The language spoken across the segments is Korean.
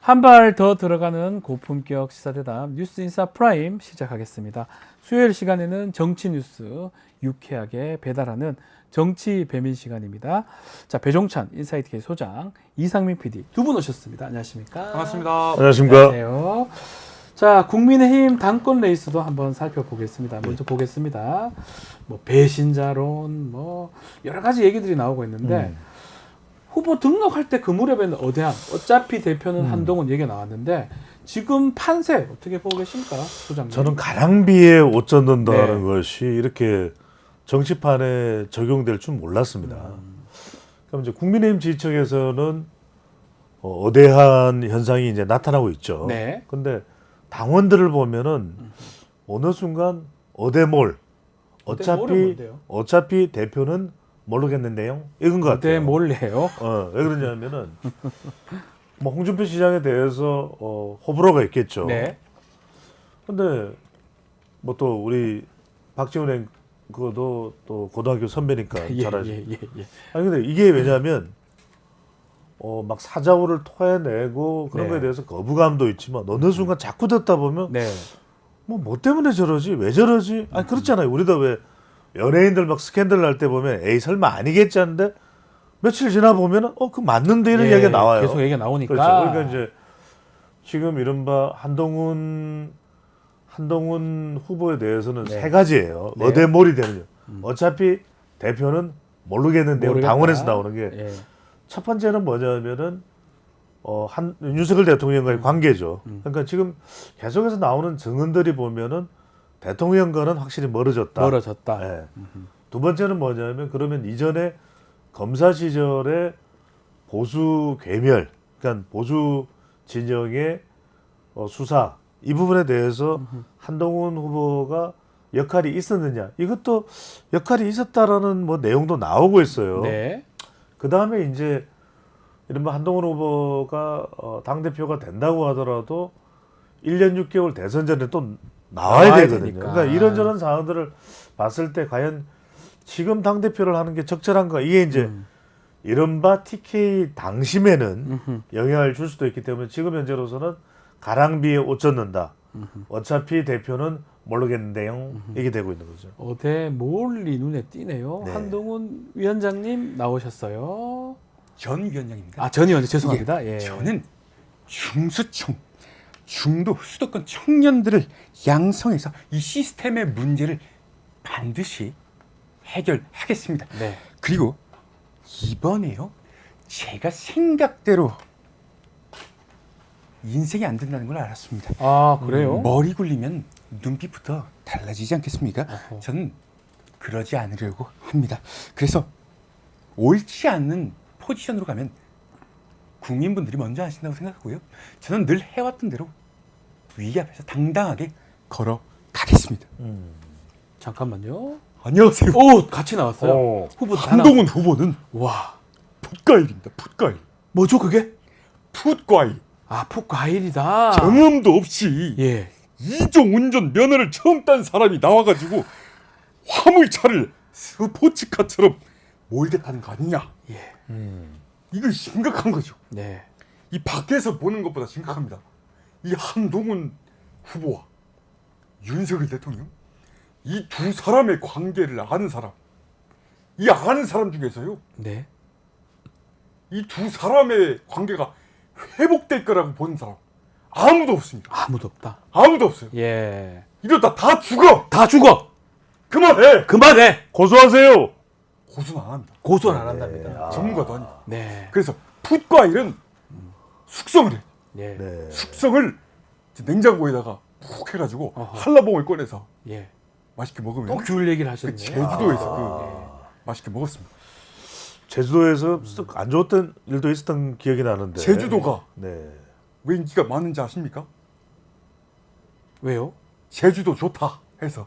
한 발 더 들어가는 고품격 시사대담 뉴스인사 프라임 시작하겠습니다. 수요일 시간에는 정치 뉴스 유쾌하게 배달하는 정치 배민 시간입니다. 자, 배종찬 인사이트K 소장, 이상민 PD 두 분 오셨습니다. 안녕하십니까? 반갑습니다. 안녕하십니까? 안녕하세요. 자, 국민의힘 당권 레이스도 한번 살펴보겠습니다. 먼저 보겠습니다. 뭐 배신자론, 뭐 여러 가지 얘기들이 나오고 있는데 후보 등록할 때 그 무렵에는 어대한, 어차피 대표는 한동훈 얘기가 나왔는데 지금 판세 어떻게 보고 계십니까, 소장님? 저는 가랑비에 옷 젖는다는 네. 것이 이렇게 정치판에 적용될 줄 몰랐습니다. 그럼 이제 국민의힘 지지층에서는 어대한 현상이 이제 나타나고 있죠. 네. 근데 당원들을 보면은 어느 순간 어대몰, 어대몰은 뭔데요? 어차피 대표는 모르겠는데요. 이건 것 어대 같아요. 몰래요? 왜 그러냐면은 뭐 홍준표 시장에 대해서 호불호가 있겠죠. 네. 근데 뭐 또 우리 박지원 그거도 또 고등학교 선배니까 예, 잘 알죠. 예. 아니 근데 이게 왜냐면 막 사자후를 토해내고 그런 네. 거에 대해서 거부감도 있지만 어느 순간 자꾸 듣다 보면 네. 뭐 때문에 저러지? 왜 저러지? 아니 그렇잖아요. 우리도 왜 연예인들 막 스캔들 날 때 보면 에이 설마 아니겠지 하는데 며칠 지나 보면은 그 맞는데 이런 예, 이야기가 나와요. 계속 얘기가 나오니까. 그렇죠. 그러니까 이제 지금 이른바 한동훈 후보에 대해서는 네. 세 가지예요. 네. 어대몰이 되는 거. 어차피 대표는 모르겠는데요. 모르겠다. 당원에서 나오는 게 첫 예. 번째는 뭐냐면은 윤석열 대통령과의 관계죠. 그러니까 지금 계속해서 나오는 증언들이 보면은 대통령과는 확실히 멀어졌다. 멀어졌다. 예. 두 번째는 뭐냐면 그러면 이전에 검사 시절에 보수 괴멸, 그러니까 보수 진영의 수사 이 부분에 대해서 한동훈 후보가 역할이 있었느냐? 이것도 역할이 있었다라는 뭐 내용도 나오고 있어요. 네. 그 다음에 이제 이른바 한동훈 후보가 당 대표가 된다고 하더라도 1년 6개월 대선 전에 또 나와야 되거든요. 되니까. 그러니까 이런저런 상황들을 봤을 때 과연 지금 당 대표를 하는 게 적절한가? 이게 이제 이른바 TK 당심에는 영향을 줄 수도 있기 때문에 지금 현재로서는 가랑비에 옷 젖는다. 어차피 대표는 모르겠는데요. 이게 되고 있는 거죠. 어대 몰리 눈에 띄네요. 네. 한동훈 위원장님 나오셨어요. 전 위원장입니다. 아, 전 위원장 죄송합니다. 예. 저는 중수청, 중도 수도권 청년들을 양성해서 이 시스템의 문제를 반드시 해결하겠습니다. 네. 그리고 이번에요, 제가 생각대로 인생이 안 된다는 걸 알았습니다. 아, 그래요? 머리 굴리면 눈빛부터 달라지지 않겠습니까? 어허. 저는 그러지 않으려고 합니다. 그래서 옳지 않는 포지션으로 가면 국민분들이 먼저 하신다고 생각하고요. 저는 늘 해왔던 대로 위기 앞에서 당당하게 걸어가겠습니다. 잠깐만요. 안녕하세요. 오, 같이 나왔어요. 후보 다 한동훈 후보는 와, 풋과일입니다. 풋과일. 뭐죠 그게? 풋과일. 아, 풋과일이다. 경험도 없이 예. 이종 운전 면허를 처음 딴 사람이 나와가지고 화물차를 스포츠카처럼 몰겠다는 거 아니냐. 예. 이거 심각한 거죠. 네. 이 밖에서 보는 것보다 심각합니다. 이 한동훈 후보와 윤석열 대통령, 이 두 사람의 관계를 아는 사람, 이 아는 사람 중에서요, 네. 이 두 사람의 관계가 회복될 거라고 보는 사람 아무도 없습니다. 아무도 없다. 아무도 없어요. 예. 이러다 다 죽어. 다 죽어. 그만해. 그만해. 고소하세요. 고소는 안 합니다. 고소는 안 한답니다. 전문가도 아니고. 네. 그래서 풋과일은 숙성을 해. 예. 네. 숙성을 냉장고에다가 푹 해가지고 어허. 한라봉을 꺼내서 예. 맛있게 먹으면 또 귤 얘기를 하셨네. 그 제주도에서 맛있게 먹었습니다. 제주도에서 안 좋았던 일도 있었던 기억이 나는데. 제주도가 네. 왜 인기가 많은지 아십니까? 왜요? 제주도 좋다 해서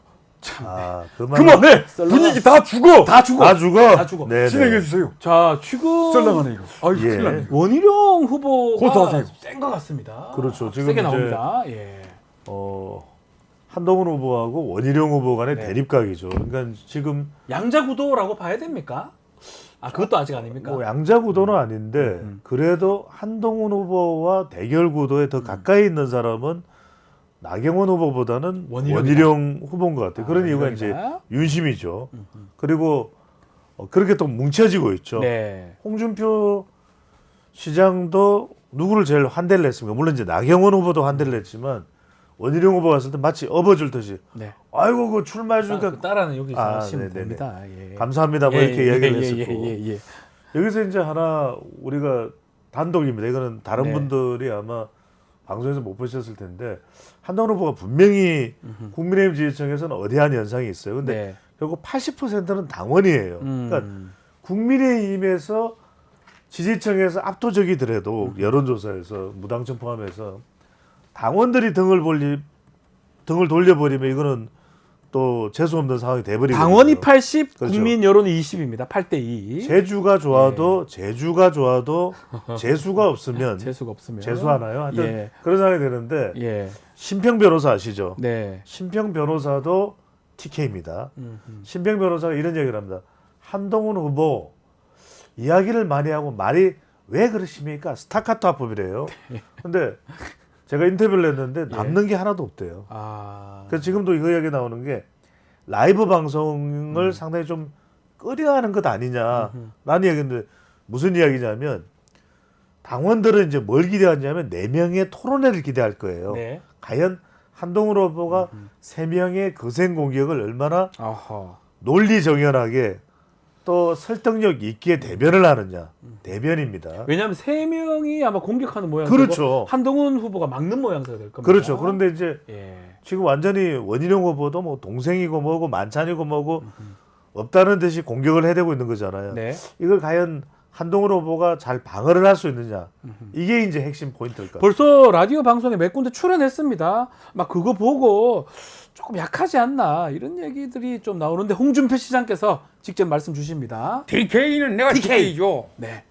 그만해. 그만해. 분위기 다 죽어. 다 죽어. 다 죽어. 다 죽어. 네. 진행해 주세요. 자, 지금 썰렁하네 이거. 아유 예. 큰일 났네. 원희룡 후보가 고소하세요. 센 것 같습니다. 그렇죠. 지금 세게 이제 나옵니다. 예. 한동훈 후보하고 원희룡 후보 간의 네. 대립각이죠. 그러니까 지금 양자 구도라고 봐야 됩니까? 아 그것도 아직 아닙니까? 뭐 양자 구도는 아닌데 그래도 한동훈 후보와 대결 구도에 더 가까이 있는 사람은 나경원 후보보다는 원희룡 후보인 것 같아요. 그런 이유가 이제 윤심이죠. 그리고 그렇게 또 뭉쳐지고 있죠. 네. 홍준표 시장도 누구를 제일 환대를 했습니까? 물론 이제 나경원 후보도 환대를 했지만 원희룡 후보 갔을 때 마치 업어줄 듯이 네. 아이고 그 출마해 주니까 따라는 여기서 아, 하시면 네네네. 됩니다. 예. 감사합니다. 뭐 이렇게 이야기를 했었고 예. 여기서 이제 하나 우리가 단독입니다. 이거는 다른 네. 분들이 아마 방송에서 못 보셨을 텐데 한동훈 후보가 분명히 국민의힘 지지층에서는 어대한 현상이 있어요. 근데 네. 결국 80%는 당원이에요. 그러니까 국민의힘에서 지지층에서 압도적이더라도 여론조사에서 무당층 포함해서 당원들이 등을 돌려버리면 이거는 또 재수 없는 상황이 돼버리거든요. 당원이 80, 그렇죠. 국민 여론이 20입니다. 8대 2. 제주가 좋아도 재수가 없으면 재수가 없으면 재수하나요? 하여튼 예. 그런 상황이 되는데 예. 심평 변호사 아시죠? 네. 심평 변호사도 TK입니다. 심평 변호사가 이런 얘기를 합니다. 한동훈 후보 이야기를 많이 하고 말이 왜 그러십니까? 스타카토 화법이래요. 근데 제가 인터뷰를 했는데 남는 게 하나도 없대요. 아. 그래서 지금도 이거 이야기 나오는 게 라이브 방송을 상당히 좀 꺼려하는 것 아니냐라는 얘기인데 무슨 이야기냐면 당원들은 이제 뭘 기대하냐면 4명의 토론회를 기대할 거예요. 네. 과연 한동훈 후보가 3명의 거센 공격을 얼마나 아하. 논리정연하게 또 설득력 있게 대변을 하느냐. 대변입니다. 왜냐하면 3명이 아마 공격하는 모양이고 그렇죠. 한동훈 후보가 막는 모양새가 될 겁니다. 그렇죠. 그런데 이제 예. 지금 완전히 원희룡 후보도 뭐 동생이고 뭐고 만찬이고 뭐고 없다는 듯이 공격을 해대고 있는 거잖아요. 네. 이걸 과연 한동훈 후보가 잘 방어를 할 수 있느냐. 이게 이제 핵심 포인트일 것 같아요. 벌써 라디오 방송에 몇 군데 출연했습니다. 막 그거 보고 조금 약하지 않나 이런 얘기들이 좀 나오는데 홍준표 시장께서 직접 말씀 주십니다. DK는 내가 DK. DK죠. 네.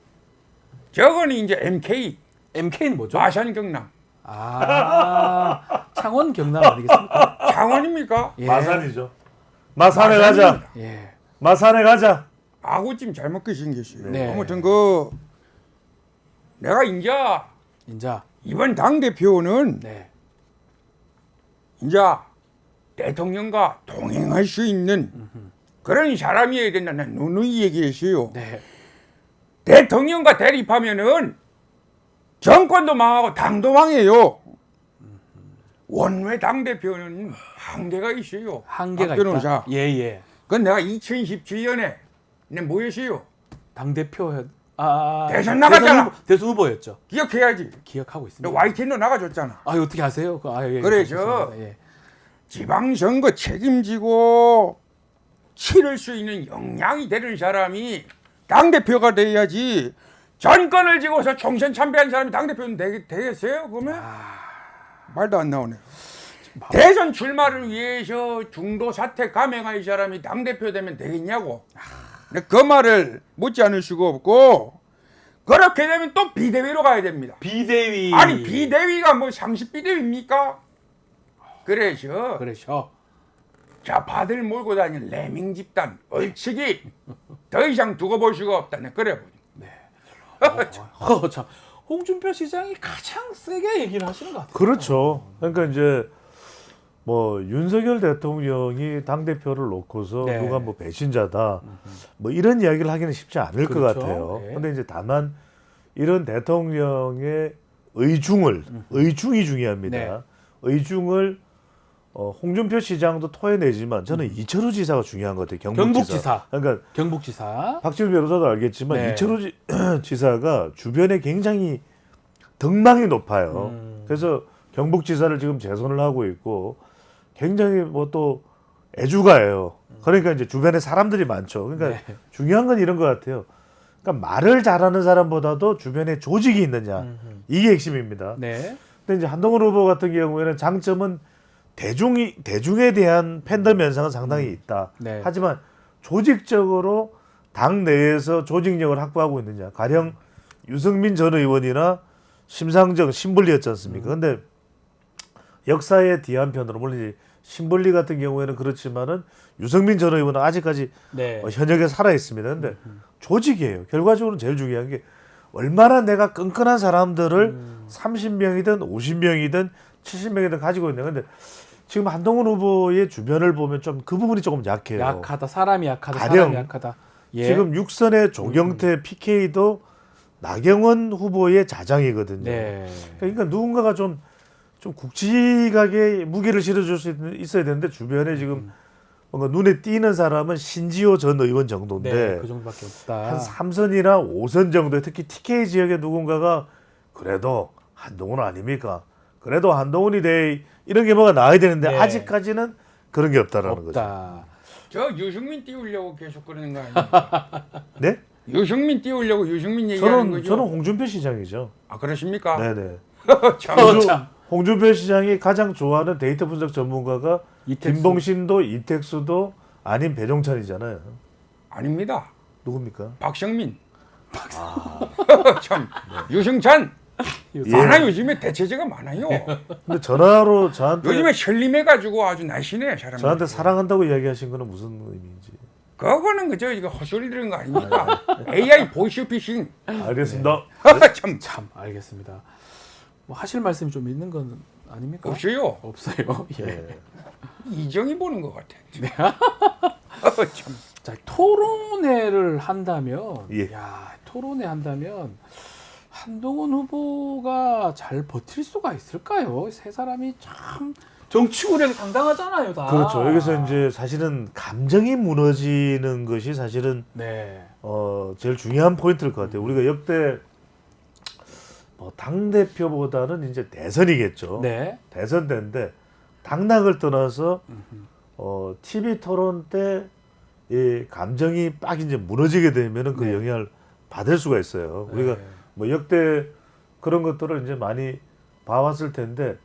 저거는 이제 MK, MK는 뭐죠? 마산 경남. 아, 창원 경남 아니겠습니까? 창원입니까? 예. 마산이죠. 마산에 가자. 예. 마산에 가자. 아구찜 잘 먹게 생겼어요. 네. 아무튼 내가 이제 인자. 이번 당 대표는 네. 이제 대통령과 동행할 수 있는 그런 사람이어야 된다는 누누이 얘기했어요. 네. 대통령과 대립하면은 정권도 망하고 당도 망해요. 원외 당 대표는 한계가 있어요. 한계가 박 변호사. 있다. 예, 예. 그건 내가 2017년에 내 뭐였어요? 당 대표 대선 나갔잖아. 대선 후보였죠. 기억해야지. 기억하고 너 있습니다. YTN도 나가줬잖아. 아, 어떻게 아세요? 예, 그래, 그렇습니다. 예. 지방선거 책임지고 치를 수 있는 역량이 되는 사람이 당대표가 돼야지 전권을 쥐고서 총선 참배한 사람이 당대표는 되겠어요? 그러면? 말도 안 나오네. 대선 출마를 위해서 중도 사퇴 감행할 사람이 당대표 되면 되겠냐고. 근데 그 말을 묻지 않을 수가 없고 그렇게 되면 또 비대위로 가야 됩니다. 비대위. 아니 비대위가 뭐 상식 비대위입니까? 그래서 그러셔. 좌파들 몰고 다니는 레밍 집단 얼치기 더 이상 두고 볼 수가 없다. 네, 그래 보니. 참. 홍준표 시장이 가장 세게 얘기를 하시는 것 같아요. 그렇죠. 그러니까 이제 뭐 윤석열 대통령이 당 대표를 놓고서 네. 누가 뭐 배신자다, 뭐 이런 이야기를 하기는 쉽지 않을 것 그렇죠. 같아요. 네. 그런데 이제 다만 이런 대통령의 의중이 중요합니다. 네. 의중을 홍준표 시장도 토해내지만 저는 이철우 지사가 중요한 것 같아요. 경북지사. 그러니까 경북지사. 박지훈 변호사도 알겠지만 네. 이철우 지사가 주변에 굉장히 덕망이 높아요. 그래서 경북지사를 지금 재선을 하고 있고 굉장히 뭐 또 애주가예요. 그러니까 이제 주변에 사람들이 많죠. 그러니까 네. 중요한 건 이런 것 같아요. 그러니까 말을 잘하는 사람보다도 주변에 조직이 있느냐 이게 핵심입니다. 네. 근데 이제 한동훈 후보 같은 경우에는 장점은 대중에 대한 팬덤 현상은 상당히 있다. 네. 하지만 조직적으로 당 내에서 조직력을 확보하고 있느냐. 가령 유승민 전 의원이나 심상정 신불리였지 않습니까? 근데 역사의 뒤한편으로 물론 이제 신벌리 같은 경우에는 그렇지만은 유승민 전 의원은 아직까지 네. 현역에 살아 있습니다. 근데 조직이에요. 결과적으로 제일 중요한 게 얼마나 내가 끈끈한 사람들을 30명이든 50명이든 70명이든 가지고 있냐. 근데 지금 한동훈 후보의 주변을 보면 좀 그 부분이 조금 약해요. 약하다. 사람이 약하다. 가령 사람이 약하다. 예. 지금 6선의 조경태 PK도 나경원 후보의 자장이거든요. 네. 그러니까 누군가가 좀 굵직하게 무게를 실어줄 수 있어야 되는데 주변에 지금 뭔가 눈에 띄는 사람은 신지호 전 의원 정도인데 네, 그 정도밖에 없다. 한 3선이나 5선 정도에 특히 TK 지역에 누군가가 그래도 한동훈 아닙니까? 그래도 한동훈이 돼 이런 게 뭐가 나와야 되는데 네. 아직까지는 그런 게 없다라는 거죠. 없다. 저 유승민 띄우려고 계속 그러는 거 아닙니까? 네? 유승민 띄우려고 유승민 얘기하는 거죠. 저는 홍준표 시장이죠. 아 그렇습니까? 네네. 참. 참. 홍준표 시장이 가장 좋아하는 데이터 분석 전문가가 이택수. 김봉신도 이택수도 아닌 배종찬이잖아요. 아닙니다. 누굽니까? 박성민. 참 유승찬 예. 많아 요즘에 대체제가 많아요. 근데 전화로 저한테 요즘에 설림해가지고 아주 날씬해 사람. 저한테 사랑한다고 이야기하신 거는 무슨 의미인지. 그거는 그저 이거 헛소리 들은 거 아닙니까? AI 보이스피싱. 알겠습니다. 참 참 알겠습니다. 뭐 하실 말씀이 좀 있는 건 아닙니까? 없어요. 없어요. 예. 네. 이정이 보는 것 같아. 참. 자, 토론회를 한다면, 예. 야, 토론회 한다면 한동훈 후보가 잘 버틸 수가 있을까요? 세 사람이 참 정치구력이 상당하잖아요, 다. 그렇죠. 여기서 이제 사실은 감정이 무너지는 것이 사실은 네. 제일 중요한 포인트일 것 같아요. 우리가 역대 당 대표보다는 이제 대선이겠죠. 네. 대선 때인데 당락을 떠나서 TV 토론 때 이 감정이 빡 이제 무너지게 되면은 그 네. 영향을 받을 수가 있어요. 우리가 네. 뭐 역대 그런 것들을 이제 많이 봐왔을 텐데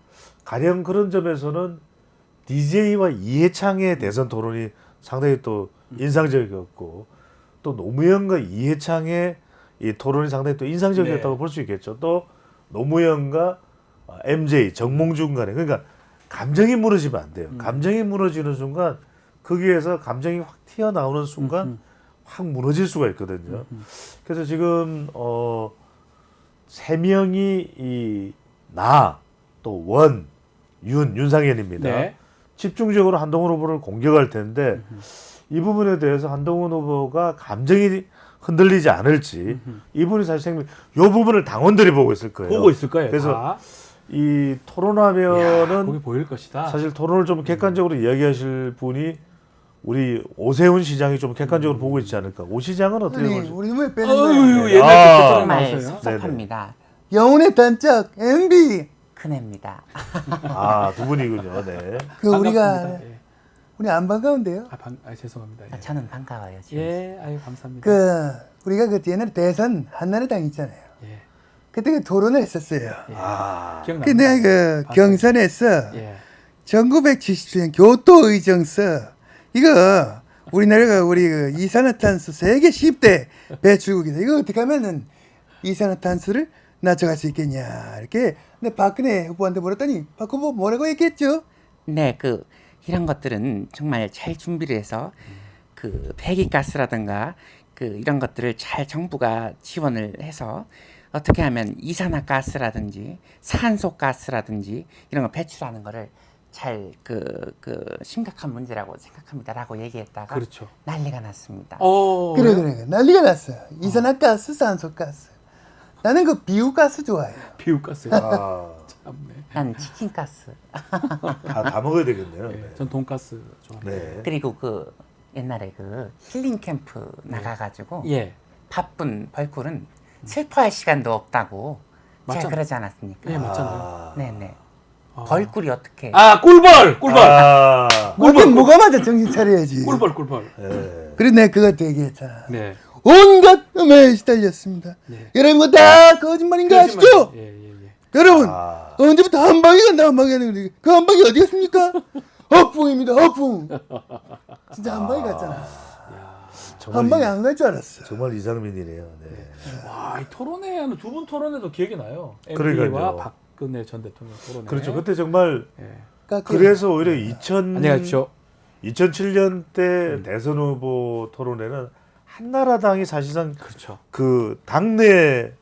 가령 그런 점에서는 DJ와 이해창의 대선 토론이 상당히 또 인상적이었고 또 노무현과 이해창의 이 토론이 상당히 또 인상적이었다고 네. 볼 수 있겠죠. 또 노무현과 MJ 정몽준 간에 그러니까 감정이 무너지면 안 돼요. 감정이 무너지는 순간 거기에서 감정이 확 튀어나오는 순간 확 무너질 수가 있거든요. 그래서 지금 세 명이 이 나 또 원, 윤상현입니다. 네. 집중적으로 한동훈 후보를 공격할 텐데 이 부분에 대해서 한동훈 후보가 감정이 흔들리지 않을지 이분이 사실 이 부분을 당원들이 보고 있을 거예요. 보고 있을 거예요. 그래서 다. 이 야, 토론하면은 거기 보일 것이다. 사실 토론을 좀 객관적으로 이야기하실 분이 우리 오세훈 시장이 좀 객관적으로 보고 있지 않을까. 오 시장은 어떻게 아니 보죠? 우리 왜 빼는 어유 거야? 옛날 아. 아, 정말 나왔어요. 섭섭합니다. 영혼의 단짝 MB 큰애입니다. 아, 두 분이군요. 네. 그 우리가 반갑습니다. 예. 우리 안 반가운데요? 죄송합니다. 예. 저는 반가워요. 지금. 예, 아유 감사합니다. 그 우리가 그 옛날에 대선 한나라당 있잖아요. 예. 그때 그 토론을 했었어요. 아, 기억납니다. 근데 그 경선에서 예. 1977년 교토의정서 이거 우리나라가 우리 그 이산화탄소 세계 10대 배출국이다. 이거 어떻게 하면은 이산화탄소를 낮춰갈 수 있겠냐 이렇게. 근데 박근혜 후보한테 물었더니 박 후보 뭐라고 얘기했죠? 네, 이런 것들은 정말 잘 준비를 해서 그 배기가스라든가 이런 것들을 잘 정부가 지원을 해서 어떻게 하면 이산화가스라든지 산소가스라든지 이런 거 배출하는 거를 잘 심각한 문제라고 생각합니다라고 얘기했다가 그렇죠. 난리가 났습니다. 그래 난리가 났어요. 이산화가스, 산소가스. 나는 그 비우가스 좋아해요. 비우가스. 아, 참네. 난 치킨가스. 다 먹어야 되겠네요. 예, 네. 전 돈가스 좋아합니다. 네. 그리고 옛날에 힐링 캠프 나가가지고 예. 바쁜 벌꿀은 슬퍼할 시간도 없다고 제가 맞잖아. 그러지 않았습니까? 예, 맞잖아요. 아, 네네. 아. 벌꿀이 어떻게? 아, 꿀벌. 아, 그게 뭐가 맞아 정신 차려야지. 꿀벌. 네. 그래 내가 그것도 얘기했잖아. 네. 온갖 음에 시달렸습니다. 네. 여러분 거 다 거짓말인 거 아시죠? 예. 여러분 아, 언제부터 한방이 간다 한방이 하는 거지. 그 한방이 어디 갔습니까? 허풍입니다 허풍. 진짜 한방이 갔잖아. 정말 한방이 안 갈 줄 알았어. 정말 이상민이네요. 네. 와, 이 토론회는 두 분 토론회도 기억이 나요. 그러니까요. MB와 박근혜 전 대통령 토론회. 그렇죠. 그때 정말 예. 그래서 오히려 2000 안녕히 가십시오. 2007년 때 대선 후보 토론회는 한나라당이 사실상 그렇죠. 그 당내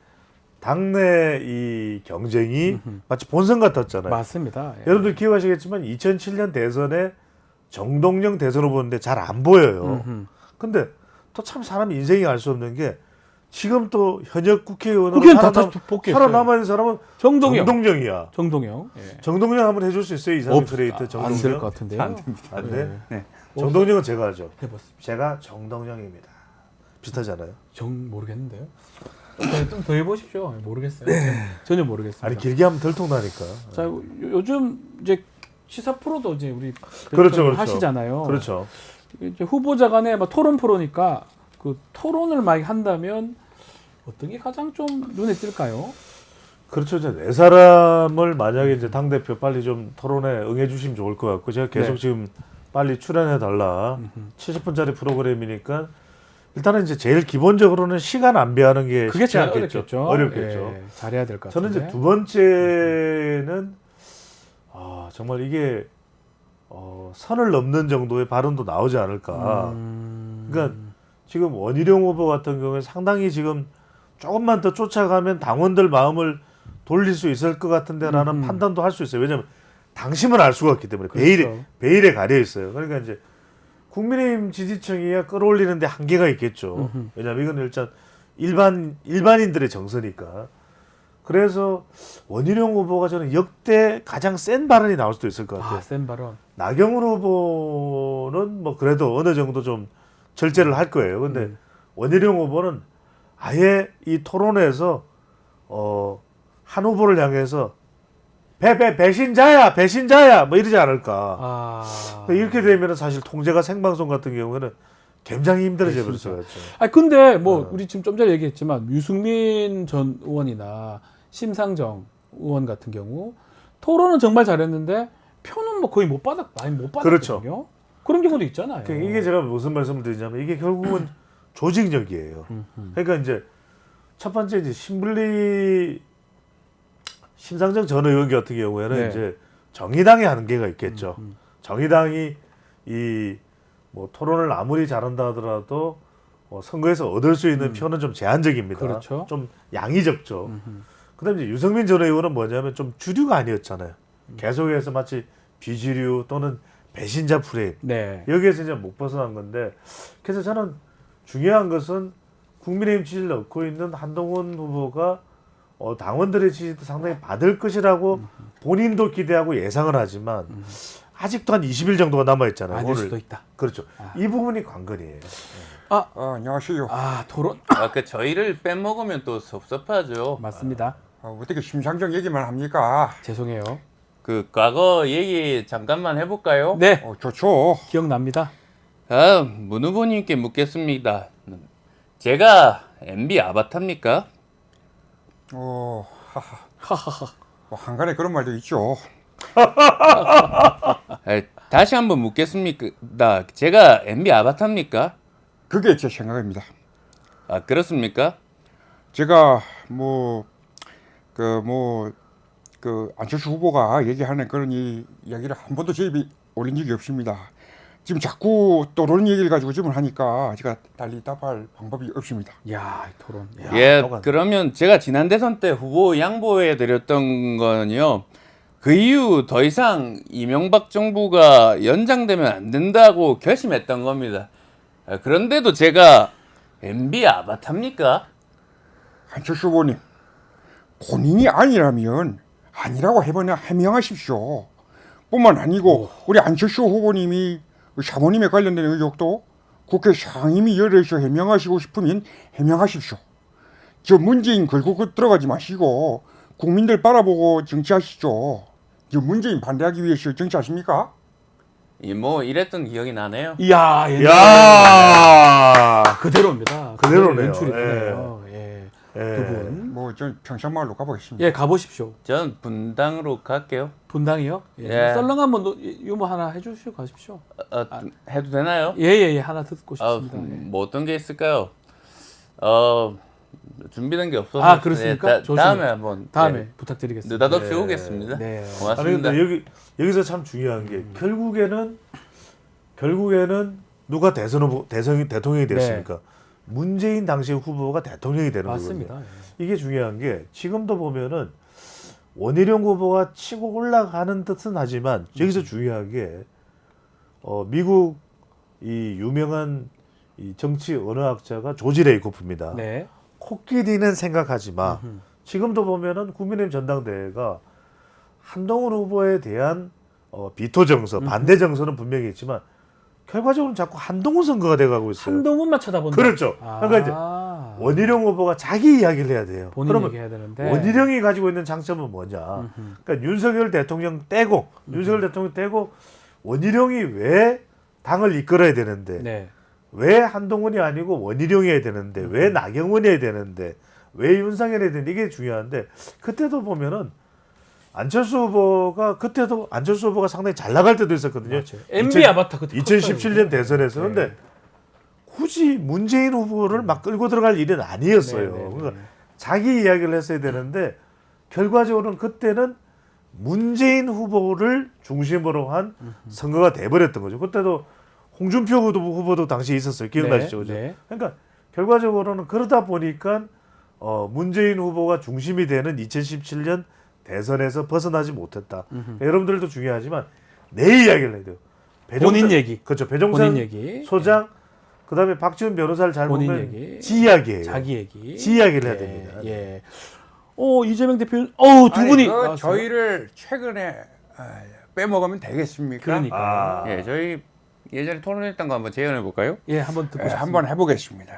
이 경쟁이 마치 본선 같았잖아요. 맞습니다. 예. 여러분들 기억하시겠지만 2007년 대선에 정동영 대선 후보인데 잘 안 보여요. 음흠. 근데 또 참 사람 인생이 알 수 없는 게 지금 또 현역 국회의원으로 국회의원 다 다시 복귀했어요. 살아남아 있는 사람은 정동영. 정동영이야. 정동영. 예. 정동영 한번 해줄 수 있어요? 이사님 크리에이터 안될 정동영? 것 같은데요. 안 됩니다. 안 돼? 네. 정동영은 제가 하죠. 해봤습니다. 제가 정동영입니다. 비슷하잖아요. 모르겠는데요. 좀 더 해보십시오. 모르겠어요. 전혀 모르겠습니다. 아니 길게 하면 덜통나니까. 자, 요즘 이제 시사 프로도 이제 우리 그렇죠, 대통령 그렇죠. 하시잖아요. 그렇죠. 이제 후보자 간에 막 토론 프로니까 그 토론을 많이 한다면 어떤 게 가장 좀 눈에 띌까요? 그렇죠. 이제 네 사람을 만약에 이제 당 대표 빨리 좀 토론에 응해 주시면 좋을 것 같고 제가 계속 네. 지금 빨리 출연해 달라. 70분짜리 프로그램이니까 일단은 이제 제일 기본적으로는 시간 안배하는 게 그게 쉽지 제일 않겠죠. 어렵겠죠. 어렵겠죠. 예, 잘해야 될 것 같아요. 저는 이제 두 번째는 정말 이게 선을 넘는 정도의 발언도 나오지 않을까. 그러니까 지금 원희룡 후보 같은 경우에 상당히 지금 조금만 더 쫓아가면 당원들 마음을 돌릴 수 있을 것 같은데라는 판단도 할 수 있어요. 왜냐하면 당심은 알 수가 없기 때문에 그렇죠. 베일에 가려 있어요. 그러니까 이제 국민의힘 지지층이야 끌어올리는데 한계가 있겠죠. 왜냐하면 이건 일단 일반인들의 정서니까. 그래서 원희룡 후보가 저는 역대 가장 센 발언이 나올 수도 있을 것 같아요. 센 발언. 나경원 후보는 뭐 그래도 어느 정도 좀 절제를 할 거예요. 근데 원희룡 후보는 아예 이 토론에서 한 후보를 향해서 배신자야 뭐 이러지 않을까. 이렇게 되면 사실 통제가 생방송 같은 경우에는 굉장히 힘들어져 버릴 수가 있죠. 아 근데 뭐 우리 지금 좀 전에 얘기했지만 유승민 전 의원이나 심상정 의원 같은 경우 토론은 정말 잘했는데 표는 뭐 거의 많이 못 받았거든요. 그렇죠. 그런 경우도 있잖아요. 이게 제가 무슨 말씀을 드리냐면 이게 결국은 조직력이에요. 그러니까 이제 첫 번째 이제 심상정 전 의원 같은 경우에는 네. 이제 정의당의 한계가 있겠죠. 정의당이 이 뭐 토론을 아무리 잘한다 하더라도 선거에서 얻을 수 있는 표는 좀 제한적입니다. 그렇죠. 좀 양이 적죠. 그다음에 이제 유승민 전 의원은 뭐냐면 좀 주류가 아니었잖아요. 계속해서 마치 비주류 또는 배신자 프레임 네. 여기에서 이제 못 벗어난 건데 그래서 저는 중요한 것은 국민의힘 지지를 얻고 있는 한동훈 후보가 당원들의 지지도 상당히 받을 것이라고 본인도 기대하고 예상을 하지만 아직도 한 20일 정도가 남아 있잖아요. 아닐 수도 있다. 그렇죠. 이 부분이 관건이에요. 안녕하세요. 토론 그 저희를 빼먹으면 또 섭섭하죠. 맞습니다. 어떻게 심상정 얘기만 합니까? 죄송해요. 그 과거 얘기 잠깐만 해볼까요? 네, 좋죠. 기억납니다. 문 후보님께 묻겠습니다. 제가 MB 아바타입니까? 하하. 한간에 그런 말도 있죠. 다시 한번 묻겠습니다. 제가 MB 아바타입니까? 그게 제 생각입니다. 그렇습니까? 제가 안철수 후보가 얘기하는 그런 이야기를 한 번도 제 입에 올린 적이 없습니다. 지금 자꾸 또 그런 얘기를 가지고 질문하니까 제가 달리 답할 방법이 없습니다. 야, 이 토론. 야. 예, 그러면 제가 지난 대선 때 후보 양보해 드렸던 건요. 그 이후 더 이상 이명박 정부가 연장되면 안 된다고 결심했던 겁니다. 그런데도 제가 MB 아바타입니까? 안철수 후보님, 본인이 아니라면 아니라고 해명하십시오. 뿐만 아니고 우리 안철수 후보님이 사모님에 관련된 의혹도 국회 상임위원회에서 해명하시고 싶으면 해명하십시오. 저 문재인 걸고 들어가지 마시고 국민들 바라보고 정치하시죠. 저 문재인 반대하기 위해서 정치하십니까? 뭐 이랬던 기억이 나네요. 이야, 야 그대로입니다. 그대로네요. 연출이 예. 되네요. 두 분. 전 평상마을로 가보겠습니다. 예, 가보십시오. 전 분당으로 갈게요. 분당이요? 예. 썰렁 한번 유머 하나 해주시고 가십시오. 해도 되나요? 예, 하나 듣고 싶습니다. 뭐 어떤 게 있을까요? 준비된 게 없어서. 아, 그렇습니까? 좋습니다. 다음에 한번 다음에 네, 부탁드리겠습니다. 느닷없이 오겠습니다. 네. 아니 고맙습니다. 근데 여기서 참 중요한 게 결국에는 누가 대통령이 됐습니까? 문재인 당시 후보가 대통령이 되는 맞습니다. 거거든요. 이게 중요한 게 지금도 보면은 원희룡 후보가 치고 올라가는 듯은 하지만 여기서 중요한 게 미국 이 유명한 이 정치 언어학자가 조지 레이코프입니다. 네. 코끼리는 생각하지 마. 지금도 보면은 국민의힘 전당대회가 한동훈 후보에 대한 비토 정서, 반대 정서는 분명히 있지만 결과적으로는 자꾸 한동훈 선거가 돼가고 있어요. 한동훈만 쳐다본다. 그렇죠. 아. 그러니까 이제 원희룡 후보가 자기 이야기를 해야 돼요. 본인 그러면 얘기해야 되는데. 원희룡이 가지고 있는 장점은 뭐냐? 그러니까 윤석열 대통령 떼고 원희룡이 왜 당을 이끌어야 되는데 네. 왜 한동훈이 아니고 원희룡이 해야 되는데 왜 나경원이 해야 되는데 왜 윤상현이 해야 되는데 이게 중요한데 그때도 보면은 안철수 후보가 상당히 잘 나갈 때도 있었거든요. MB 아바타 그때 2017년 대선에서 네. 근데 굳이 문재인 후보를 막 끌고 들어갈 일은 아니었어요. 네, 네, 네. 그러니까 자기 이야기를 했어야 되는데 결과적으로는 그때는 문재인 후보를 중심으로 한 선거가 돼버렸던 거죠. 그때도 홍준표 후보도 당시에 있었어요. 기억나시죠? 그죠? 네. 그러니까 결과적으로는 그러다 보니까 문재인 후보가 중심이 되는 2017년 대선에서 벗어나지 못했다. 그러니까 여러분들도 중요하지만 내 이야기를 해야 돼요. 본인 얘기. 그렇죠. 본인 배종찬 얘기. 소장 그다음에 박지원 변호사를 잘 본인 보면 얘기. 지 이야기예요. 자기 얘기. 지 이야기를 해야 예, 됩니다. 예. 이재명 대표는 두 아니, 분이 그 저희를 최근에 빼먹으면 되겠습니까? 그러니까. 예, 저희 예전에 토론했던 거 한번 재연해 볼까요? 예, 한번 듣고 싶습니다. 한번 해보겠습니다.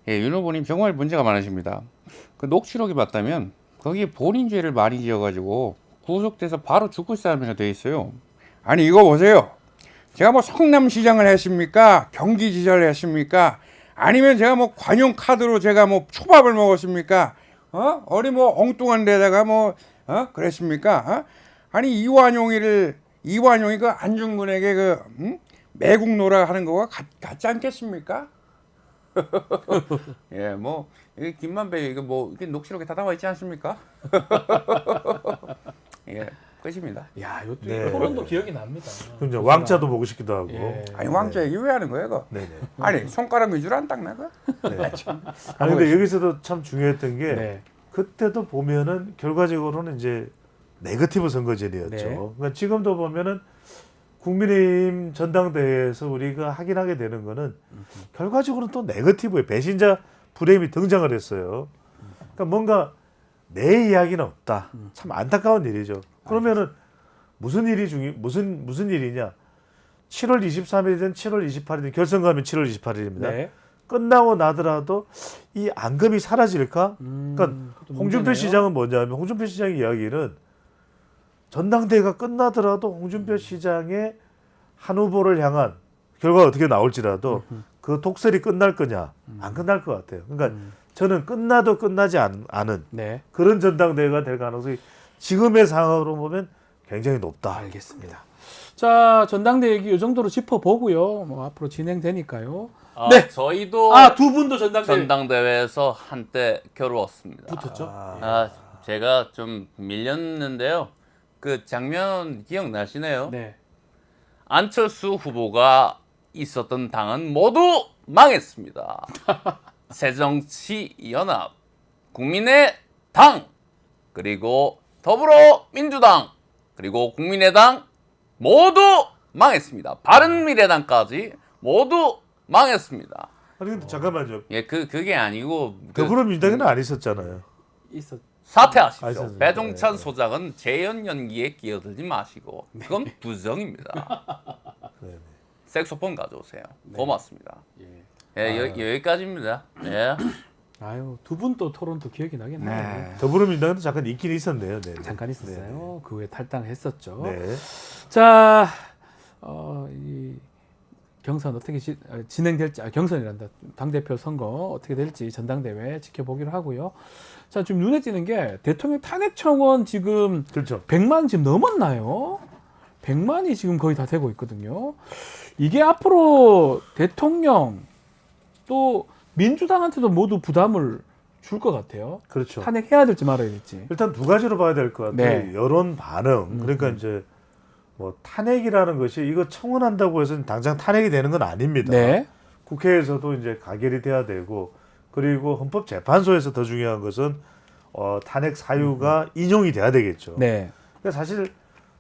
예, 윤 후보님 정말 문제가 많으십니다. 그 녹취록이 맞다면 거기에 본인 죄를 많이 지어가지고 구속돼서 바로 죽을 사람이라 돼 있어요. 아니 이거 보세요. 제가 뭐 성남시장을 했습니까? 경기지사를 했습니까? 아니면 제가 뭐 관용 카드로 제가 뭐 초밥을 먹었습니까? 어디 뭐 엉뚱한 데다가 뭐 그랬습니까? 아니 이완용이 그 안중근에게 매국노라 하는 거가 같지 않겠습니까? 예, 뭐 이게 김만배 이거 뭐 이게 녹취록에 다 나와 있지 않습니까? 예, 끝입니다. 야, 이것도 네. 토론도 기억이 납니다. 그죠. 왕자도 보고 싶기도 하고. 예. 아니 왕자 얘기 왜 하는 거예요? 그거? 네네. 아니 손가락 위주로 안 닦나 그? 네. 아니 근데 여기서도 참 중요했던 게 네. 그때도 보면은 결과적으로는 이제 네거티브 선거제였죠. 네. 그러니까 지금도 보면은 국민의힘 전당대회에서 우리가 확인하게 되는 거는 결과적으로는 또 네거티브의 배신자 프레임이 등장을 했어요. 그러니까 뭔가 내 이야기는 없다. 참 안타까운 일이죠. 그러면은 무슨 일이냐? 7월 23일이든 7월 28일이든 결선가 하면 7월 28일입니다. 네. 끝나고 나더라도 이 앙금이 사라질까? 그러니까 그것도 홍준표 문제네요. 시장은 뭐냐면 홍준표 시장의 이야기는 전당대회가 끝나더라도 홍준표 시장의 한 후보를 향한 결과가 어떻게 나올지라도 그 독설이 끝날 거냐? 안 끝날 것 같아요. 그러니까 저는 끝나도 끝나지 않은 네. 그런 전당대회가 될 가능성이 지금의 상황으로 보면 굉장히 높다. 알겠습니다. 자, 전당대회 얘기 이 정도로 짚어보고요. 뭐 앞으로 진행되니까요. 아, 네. 저희도 두 분도 전당대회에서 한때 겨루었습니다. 붙었죠? 제가 좀 밀렸는데요. 그 장면 기억나시네요? 네. 안철수 후보가 있었던 당은 모두 망했습니다. 새정치연합, 국민의당, 그리고 더불어민주당, 그리고 국민의당 모두 망했습니다. 바른미래당까지 모두 망했습니다. 아니 근데 잠깐만요. 예, 그게 아니고 더불어민주당에는 안 있었잖아요. 있었. 사퇴하십시오. 있었습니다. 배종찬 네. 소장은 재연 연기에 끼어들지 마시고 그건 부정입니다. 색소폰 가져오세요. 고맙습니다. 예, 여기까지입니다. 예. 아유, 두 분 또 토론도 기억이 나겠네요. 네. 더불어민주당도 잠깐 있긴 있었네요. 네. 잠깐 있었어요. 그 후에 탈당했었죠. 네. 자, 이 경선 어떻게 진행될지, 경선이란다. 당대표 선거 어떻게 될지 전당대회 지켜보기로 하고요. 자, 지금 눈에 띄는 게 대통령 탄핵 청원 지금 그렇죠. 100만 지금 넘었나요? 100만이 지금 거의 다 되고 있거든요. 이게 앞으로 대통령 또 민주당한테도 모두 부담을 줄 것 같아요. 그렇죠. 탄핵해야 될지 말아야 될지. 일단 두 가지로 봐야 될 것 같아요. 네. 여론 반응. 그러니까 이제 뭐 탄핵이라는 것이 이거 청원한다고 해서 당장 탄핵이 되는 건 아닙니다. 네. 국회에서도 이제 가결이 돼야 되고 그리고 헌법재판소에서 더 중요한 것은 탄핵 사유가 인용이 돼야 되겠죠. 네. 그러니까 사실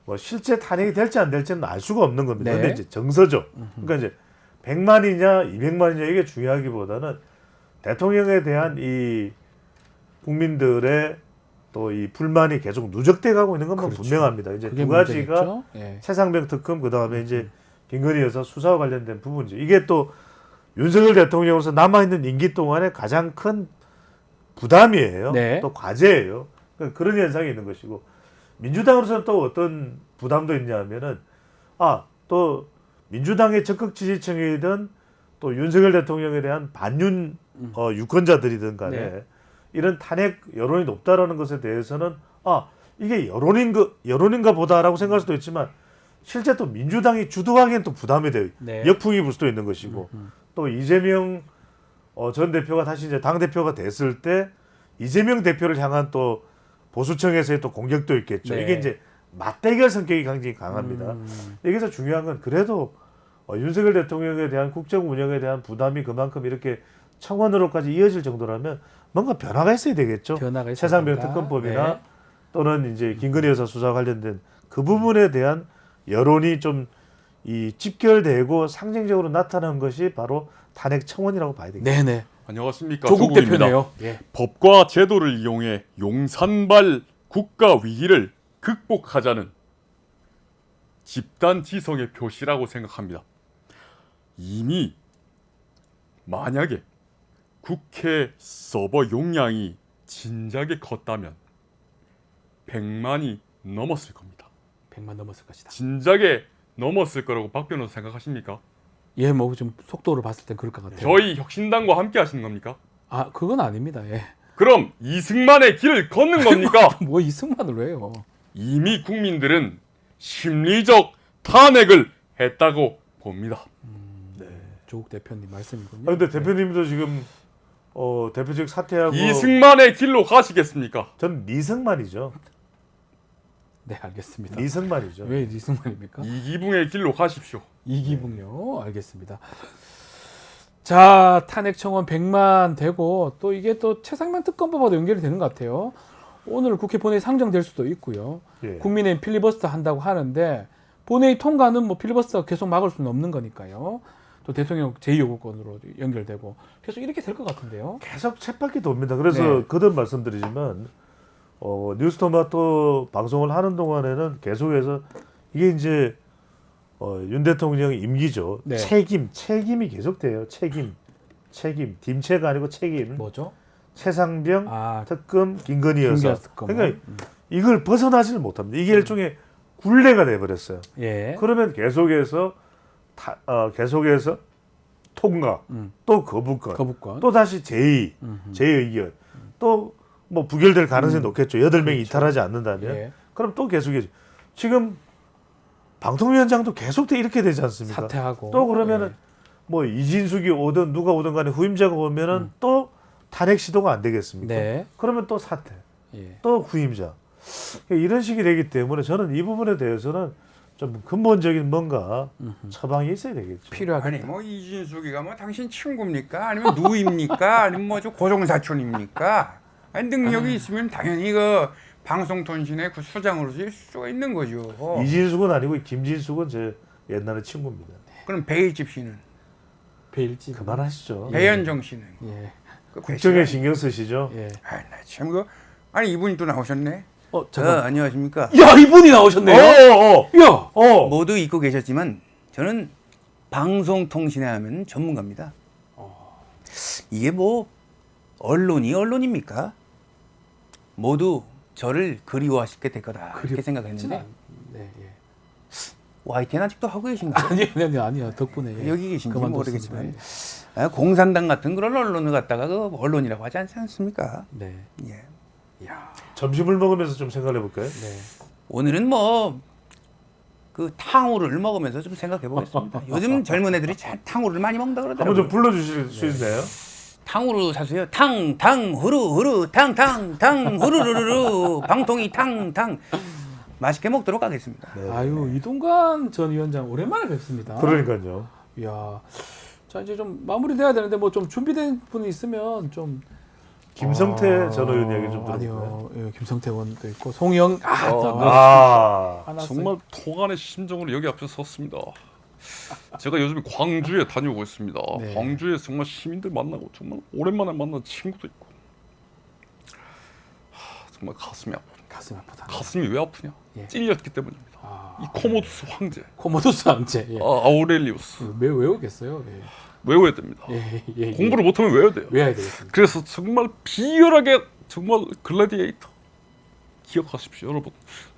뭐 실제 탄핵이 될지 안 될지는 알 수가 없는 겁니다. 네. 근데 이제 정서죠. 그러니까 이제 100만이냐 200만이냐 이게 중요하기보다는 대통령에 대한 이 국민들의 또 이 불만이 계속 누적돼 가고 있는 건 그렇죠. 분명합니다. 이제 그게 두 가지가 문제겠죠? 예. 최상병 특검 그다음에 이제 김건희 여사 수사와 관련된 부분이죠. 이게 또 윤석열 대통령으로서 남아 있는 임기 동안에 가장 큰 부담이에요. 네. 또 과제예요. 그러니까 그런 현상이 있는 것이고 민주당으로서는 또 어떤 부담도 있냐면은 또 민주당의 적극 지지층이든 또 윤석열 대통령에 대한 반윤 유권자들이든 간에 네. 이런 탄핵 여론이 높다라는 것에 대해서는 이게 여론인가 보다라고 생각할 수도 있지만 실제 또 민주당이 주도하기엔 또 부담이 돼요. 네. 역풍이 불 수도 있는 것이고 또 이재명 전 대표가 다시 이제 당 대표가 됐을 때 이재명 대표를 향한 또 보수층에서의 또 공격도 있겠죠. 네. 이게 이제 맞대결 성격이 굉장히 강합니다. 여기서 중요한 건 그래도 윤석열 대통령에 대한 국정 운영에 대한 부담이 그만큼 이렇게 청원으로까지 이어질 정도라면 뭔가 변화가 있어야 되겠죠. 변화가 있어야 최상병 된다. 특검법이나 네. 또는 이제 김건희 여사 수사와 관련된 그 부분에 대한 여론이 좀 이 집결되고 상징적으로 나타난 것이 바로 탄핵 청원이라고 봐야 되겠죠. 네네. 안녕하십니까. 조국 조국입니다. 대표네요. 예. 법과 제도를 이용해 용산발 국가 위기를 극복하자는 집단 지성의 표시라고 생각합니다. 이미 만약에 국회 서버 용량이 진작에 컸다면 100만이 넘었을 겁니다. 100만 넘었을 것이다. 진작에 넘었을 거라고 박 변호사 생각하십니까? 예, 뭐 좀 속도를 봤을 땐 그럴 것 같아요. 저희 혁신당과 함께 하시는 겁니까? 그건 아닙니다. 예. 그럼 이승만의 길을 걷는 겁니까? 뭐 이승만을 왜요? 이미 국민들은 심리적 탄핵을 했다고 봅니다. 조국 대표님 말씀이군요. 근데 대표님도 지금 대표직 사퇴하고 이승만의 길로 가시겠습니까? 전 리승만이죠. 네, 알겠습니다. 리승만이죠. 왜 이승만입니까? 이기붕의 길로 가십시오. 이기붕요. 알겠습니다. 자, 탄핵 청원 100만 되고 또 이게 또 최상병 특검법과도 연결이 되는 것 같아요. 오늘 국회 본회의 상정될 수도 있고요. 예. 국민의힘 필리버스터 한다고 하는데 본회의 통과는 뭐 필리버스터 계속 막을 수는 없는 거니까요. 또 대통령 제2요구권으로 연결되고 계속 이렇게 될 것 같은데요. 계속 쳇바퀴 돕니다. 그래서 네. 거듭 말씀드리지만 뉴스토마토 방송을 하는 동안에는 계속해서 이게 이제 윤 대통령 임기죠. 네. 책임이 계속돼요. 책임, 딤체가 아니고 책임. 뭐죠? 최상병 아, 특검 김건희 여사. 김건희 특검. 그러니까 이걸 벗어나지를 못합니다. 이게 일종의 굴레가 돼버렸어요. 예. 그러면 계속해서 통과, 또 거부권, 또 다시 재의견, 또 뭐 부결될 가능성이 높겠죠. 8명이 그렇죠. 이탈하지 않는다면. 예. 그럼 또 계속해서 지금 방통위원장도 계속 이렇게 되지 않습니까? 사퇴하고 또 그러면은 예. 뭐 이진숙이 오든 누가 오든 간에 후임자가 오면은 또 탄핵 시도가 안 되겠습니까? 네. 그러면 또 사퇴, 예. 또 후임자. 이런 식이 되기 때문에 저는 이 부분에 대해서는 좀 근본적인 뭔가 처방이 있어야 되겠죠. 필요하겠다. 아니 뭐 이진숙이가 뭐 당신 친구입니까? 아니면 누입니까? 아니면 뭐 저 고종사촌입니까? 아니 능력이 있으면 당연히 그 방송통신의 그 수장으로서 있을 수가 있는 거죠. 이진숙은 아니고 김진숙은 제 옛날에 친구입니다. 그럼 배일집 씨는 배일지. 그만하시죠. 배현정 씨는 예. 그 국정에 신경 쓰시죠. 예. 아나참 그 아니 이분이 또 나오셨네. 잠깐. 안녕하십니까? 야, 이분이 나오셨네요. 야. 모두 잊고 계셨지만 저는 방송통신에 하면 전문가입니다. 이게 뭐 언론입니까? 모두 저를 그리워하시게 될 거다 이렇게 생각했는데 네, 예. YTN 아직도 하고 계신가요? 아니요. 덕분에 예. 여기 계신지 그만뒀습니다. 모르겠지만 공산당 같은 그런 언론을 갖다가 그 언론이라고 하지 않지 않습니까? 네. 예. 점심을 먹으면서 좀 생각해 볼까요? 네. 오늘은 뭐 그 탕후루를 먹으면서 좀 생각해 보겠습니다. 요즘 젊은 애들이 잘 탕후루를 많이 먹는다 한번 그러더라고요. 좀 불러주실 수 있나요? 탕후루 사세요. 탕 후루후루 탕탕탕 후루루루루 방통이 탕탕 맛있게 먹도록 하겠습니다. 아유 이동관 전 위원장 오랜만에 뵙습니다. 그러니까요. 이야, 자 이제 좀 마무리돼야 되는데 뭐 좀 준비된 분이 있으면 좀 김성태 전 의원 이야기 좀 들어볼까요? 아니요, 예, 김성태 의원도 있고 송영 하나 정말 통안의 심정으로 여기 앞에 섰습니다. 제가 요즘 광주에 다녀오고 있습니다. 네. 광주에 정말 시민들 만나고 정말 오랜만에 만난 친구도 있고 정말 가슴이 아프다. 가슴 아프다. 가슴이 왜 아프냐? 예. 찔렸기 때문입니다. 아, 이 코모두스 황제, 코모도스 왕제 예. 아우렐리우스 매우 외우겠어요. 예. 외워야 됩니다. 예. 공부를 못하면 외워야 돼요. 외워야 되겠습니다. 그래서 정말 비열하게 정말 글래디에이터 기억하십시오, 여러분.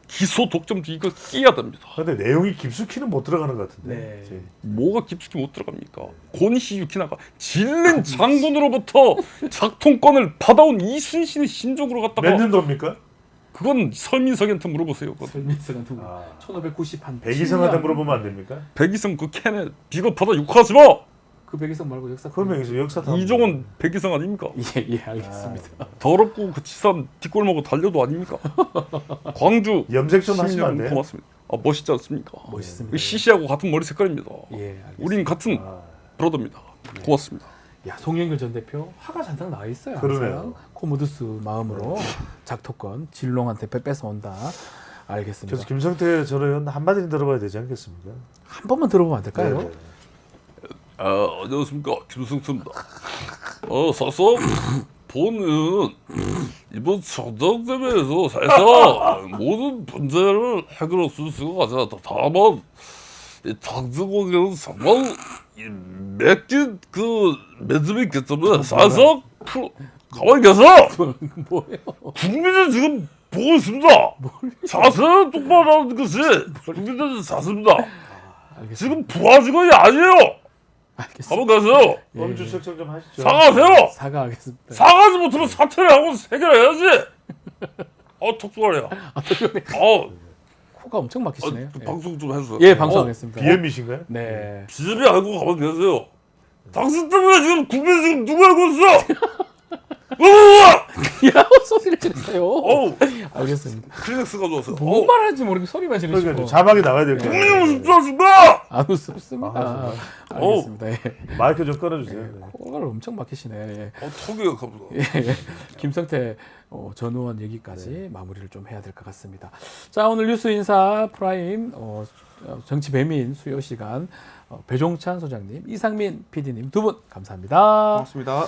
기소 독점주 이거 끼야 됩니다. 근데 내용이 깊숙이는 못 들어가는 것 같은데. 네. 지금. 뭐가 깊숙이 못 들어갑니까? 고니시 유키나가 질린 장군으로부터 작통권을 받아온 이순신의 신족으로 갖다가 몇 년도입니까? 그건 설민석한테 물어보세요. 그건. 설민석 같은 거 아. 1590한 백이성한테 물어보면 안 됩니까? 백이성 그 캔에 비겁하다 욕하지 마. 그 백이성 말고 역사 그러면 여기서 역사 다 이종은 백이성 아닙니까? 예 알겠습니다. 더럽고 그 치산 뒷골목을 달려도 아닙니까? 광주 염색 좀 하시면 안 시민여러분 돼요? 고맙습니다. 멋있지 않습니까? 멋있습니다. 그 시시하고 같은 머리 색깔입니다. 예, 알겠습니다. 우린 같은 아, 브라더입니다. 고맙습니다. 야 송영길 전 대표 화가 잔뜩 나 있어요. 항상. 그러네요. 코모두스 마음으로 작토권 진롱한테 뺏어온다. 알겠습니다. 그래서 김성태 전 의원 한마디 들어봐야 되지 않겠습니까? 한 번만 들어보면 안 될까요? 네, 네. 안녕하십니까, 김승수입니다. 사실 본은 이번 전당대회에서 사실상 모든 문제를 해결할 수 있을 것 같아요. 다만 이 당정관계는 정말 맡긴 그 매듭이 있기 때문에 사실상 가만히 계서 뭐예요? 국민은 지금 보고 있습니다. 자세는 똑바로 하는 것이 국민들은 자세입니다. 알겠습니다. 지금 부하 직원이 아니에요. 알겠습니다. 가만 가세요. 범주 책정 좀 하시죠. 사과하세요. 사과하겠습니다. 사과하지 못하면 사퇴를 하고 해결해야지. 턱수가래요. 코가 엄청 막히시네요. 예. 방송 좀 해주세요. 예, 방송하겠습니다. BM이신가요? 네. 비접이 알고 가만 계세요. 당신 때문에 지금 국민 지금 누구 알고 있어? 야, 소리를 지르세요. 알겠습니다. 클리넥스 가져왔어요. 뭔 말하는지 모르게 소리만 그러니까 지르시고. 좀 자막이 나가야 될 것 같아요. 국민이 무슨 뜻인가? 안 웃습니다. 알겠습니다. 예. 마이크 좀 끊어주세요. 네. 코가 엄청 막히시네. 예. 턱이에요, 갑니다. 예. 김성태 전 의원 얘기까지 마무리를 좀 해야 될 것 같습니다. 자, 오늘 뉴스 인사 프라임 정치 배민 수요 시간 배종찬 소장님, 이상민 PD님 두 분 감사합니다. 고맙습니다.